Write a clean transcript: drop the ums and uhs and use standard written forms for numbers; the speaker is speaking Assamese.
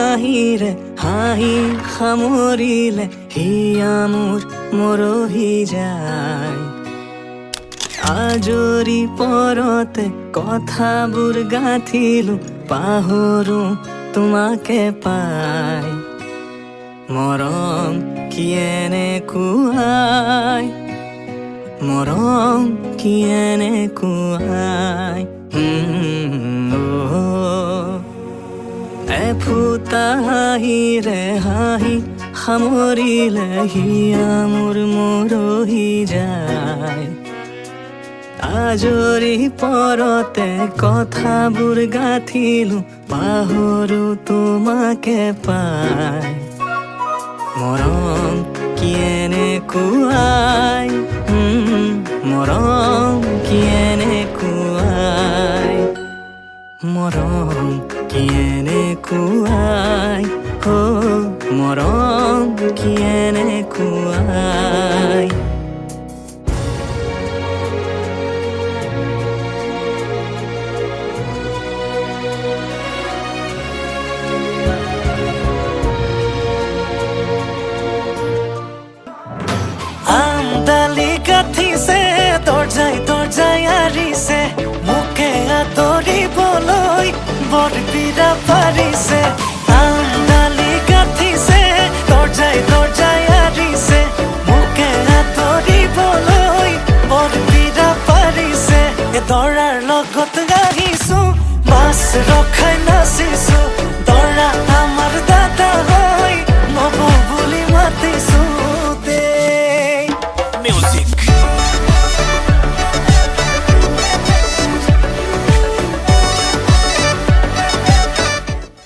হাঁহিৰে হাঁহি সামৰিলে হিয়া মোৰ মৰহি যায়। আজৰি পৰতে কথাবোৰ গাঁঠিলো পাহৰো তোমাকে পাই। মৰম কি এনেকুৱাই, মৰম কি এনেকুৱাই। এফুটা হাঁহিৰে হাঁহি সামৰিলে হিয়া মোৰ মৰহি যায়। আজৰি পৰতে কথাবোৰ গাঁঠিলো পাহৰো তোমাকে পাই। মৰম কি এনেকুৱাই, মৰম কি এনেকুৱাই, মৰম কি এনেকুৱাই, মৰম কি এনেকুৱাই। আমডালি গাঁঠিছে দৰ্জাই দৰ্জাই আৰিছে, মোকে আদৰিবলৈ বৰ পীৰা পাৰিছে।